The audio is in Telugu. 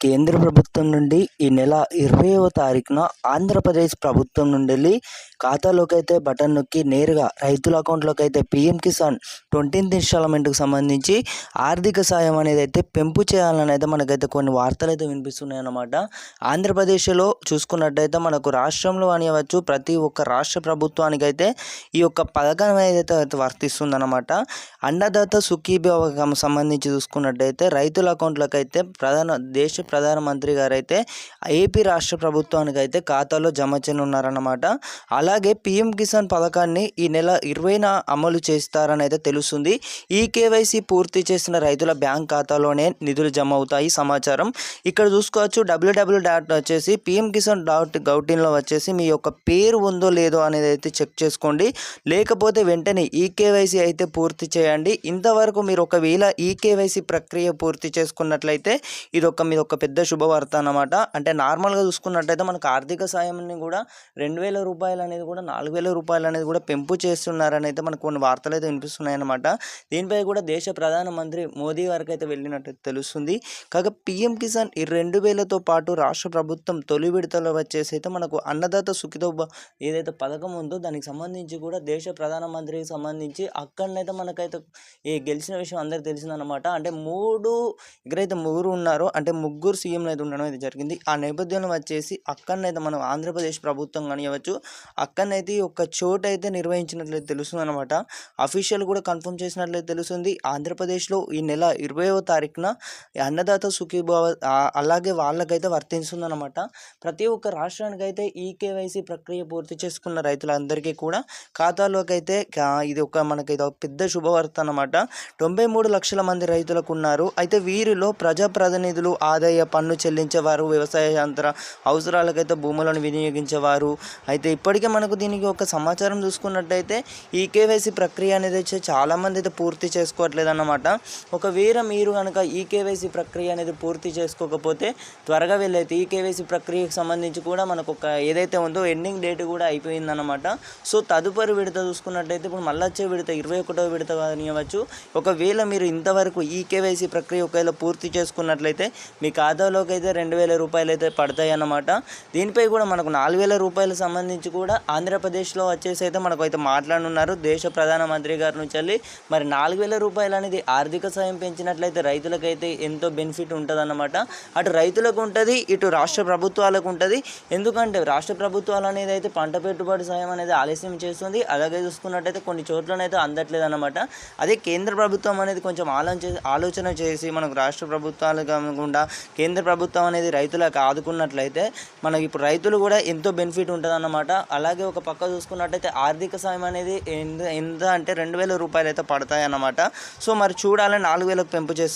కేంద్ర ప్రభుత్వం నుండి ఈ నెల 20వ తారీఖున ఆంధ్రప్రదేశ్ ప్రభుత్వం నుండి ఖాతాలోకి అయితే బటన్ నొక్కి నేరుగా రైతుల అకౌంట్లోకి అయితే పీఎం కిసాన్ 20th ఇన్స్టాల్మెంట్కి సంబంధించి ఆర్థిక సాయం అనేది అయితే పెంపు చేయాలని అయితే మనకైతే కొన్ని వార్తలు అయితే వినిపిస్తున్నాయి అన్నమాట. ఆంధ్రప్రదేశ్లో చూసుకున్నట్టయితే మనకు రాష్ట్రంలో అనివచ్చు ప్రతి ఒక్క రాష్ట్ర ప్రభుత్వానికి అయితే ఈ యొక్క పథకం ఏదైతే వర్తిస్తుందన్నమాట. అన్నదాత సుఖీభావ సంబంధించి చూసుకున్నట్టయితే రైతుల అకౌంట్లోకి అయితే దేశ ప్రధానమంత్రి గారు అయితే ఏపీ రాష్ట్ర ప్రభుత్వానికి అయితే ఖాతాలో జమ చేయనున్నారన్నమాట. అలాగే పీఎం కిసాన్ పథకాన్ని ఈ నెల 20న అమలు చేస్తారని అయితే తెలుస్తుంది. ఈ కేవైసీ పూర్తి చేసిన రైతుల బ్యాంక్ ఖాతాలోనే నిధులు జమ అవుతాయి సమాచారం. ఇక్కడ చూసుకోవచ్చు www.వచ్చేసి pmkisan.gov.in వచ్చేసి మీ యొక్క పేరు ఉందో లేదో అనేది అయితే చెక్ చేసుకోండి. లేకపోతే వెంటనే ఈ కేవైసీ అయితే పూర్తి చేయండి. ఇంతవరకు మీరు ఒకవేళ ఈ కేవైసీ ప్రక్రియ పూర్తి చేసుకున్నట్లయితే ఇది ఒక పెద్ద శుభవార్త అన్నమాట. అంటే నార్మల్గా చూసుకున్నట్టయితే మనకు ఆర్థిక సాయాన్ని కూడా 2,000 రూపాయలు అనేది కూడా 4,000 రూపాయలు అనేది కూడా పెంపు చేస్తున్నారని అయితే మనకు కొన్ని వార్తలు అయితే వినిపిస్తున్నాయి అన్నమాట. దీనిపై కూడా దేశ ప్రధానమంత్రి మోదీ గారికి అయితే వెళ్ళినట్టు తెలుస్తుంది. కాగా పీఎం కిసాన్ ఈ 2,000తో పాటు రాష్ట్ర ప్రభుత్వం తొలి విడతలో వచ్చేసి అయితే మనకు అన్నదాత సుఖితో ఏదైతే పథకం ఉందో దానికి సంబంధించి కూడా దేశ ప్రధానమంత్రికి సంబంధించి అక్కడనైతే మనకైతే ఈ గెలిచిన విషయం అందరికీ తెలిసిందనమాట. అంటే ఎక్కడైతే ముగ్గురు ఉన్నారో అంటే ముగ్గురు సీఎంలు అయితే ఉండడం అయితే జరిగింది. ఆ నేపథ్యంలో వచ్చేసి అక్కడనైతే మనం ఆంధ్రప్రదేశ్ ప్రభుత్వం కానివ్వచ్చు అక్కడనైతే ఒక చోటు అయితే నిర్వహించినట్లయితే తెలుస్తుంది అనమాట. అఫీషియల్ కూడా కన్ఫర్మ్ చేసినట్లయితే తెలుస్తుంది. ఆంధ్రప్రదేశ్లో ఈ నెల 20వ తారీఖున అన్నదాత సుఖీభావ అలాగే వాళ్ళకైతే వర్తిస్తుంది అనమాట. ప్రతి ఒక్క రాష్ట్రానికి అయితే ఈ కేవైసీ ప్రక్రియ పూర్తి చేసుకున్న రైతులందరికీ కూడా ఖాతాలోకి అయితే ఇది మనకైతే పెద్ద శుభవార్త అనమాట. 93 లక్షల మంది రైతులకు ఉన్నారు. అయితే వీరిలో ప్రజాప్రతినిధులు, ఆదాయ పన్ను చెల్లించేవారు, వ్యవసాయ యంత్ర అవసరాలకైతే భూములను వినియోగించేవారు అయితే ఇప్పటికే మనకు దీనికి ఒక సమాచారం చూసుకున్నట్టయితే ఈ కేవైసీ ప్రక్రియ అనేది వచ్చి చాలామంది అయితే పూర్తి చేసుకోవట్లేదు అన్నమాట. ఒకవేళ మీరు కనుక ఈ కేవైసీ ప్రక్రియ అనేది పూర్తి చేసుకోకపోతే త్వరగా వెళ్ళైతే ఈ కేవైసీ ప్రక్రియకు సంబంధించి కూడా మనకు ఒక ఏదైతే ఉందో ఎండింగ్ డేట్ కూడా అయిపోయిందన్నమాట. సో తదుపరి విడత చూసుకున్నట్టయితే ఇప్పుడు మళ్ళీ వచ్చే విడత 21వ విడత కానివ్వచ్చు. ఒకవేళ మీరు ఇంతవరకు ఈ కేవైసీ ప్రక్రియ ఒకవేళ పూర్తి చేసుకున్నట్లయితే మీ ఖాతాలోకి అయితే 2,000 రూపాయలు అయితే పడతాయి అన్నమాట. దీనిపై కూడా మనకు 4,000 రూపాయలకు సంబంధించి కూడా ఆంధ్రప్రదేశ్లో వచ్చేసి అయితే మనకు అయితే మాట్లాడనున్నారు దేశ ప్రధానమంత్రి గారి నుంచి వెళ్ళి. మరి 4,000 రూపాయలు అనేది ఆర్థిక సాయం పెంచినట్లయితే రైతులకైతే ఎంతో బెనిఫిట్ ఉంటుంది అన్నమాట. అటు రైతులకు ఉంటుంది, ఇటు రాష్ట్ర ప్రభుత్వాలకు ఉంటుంది. ఎందుకంటే రాష్ట్ర ప్రభుత్వాలు అనేది అయితే పంట పెట్టుబడి సాయం అనేది ఆలస్యం చేస్తుంది. అలాగే చూసుకున్నట్టయితే కొన్ని చోట్లనైతే అందట్లేదు అన్నమాట. అదే కేంద్ర ప్రభుత్వం అనేది కొంచెం ఆలోచన చేసి మనకు రాష్ట్ర ప్రభుత్వాలు కాకుండా కేంద్ర ప్రభుత్వం అనేది రైతులకు ఆదుకున్నట్లయితే మనకి ఇప్పుడు రైతులు కూడా ఎంతో బెనిఫిట్ ఉంటుంది అన్నమాట. అలాగే ఒక పక్క చూసుకున్నట్టయితే ఆర్థిక సాయం అనేది ఎంత అంటే 2,000 రూపాయలు అయితే పడతాయి అన్నమాట. సో మరి చూడాలని 4,000కు పెంపు చేస్తారు.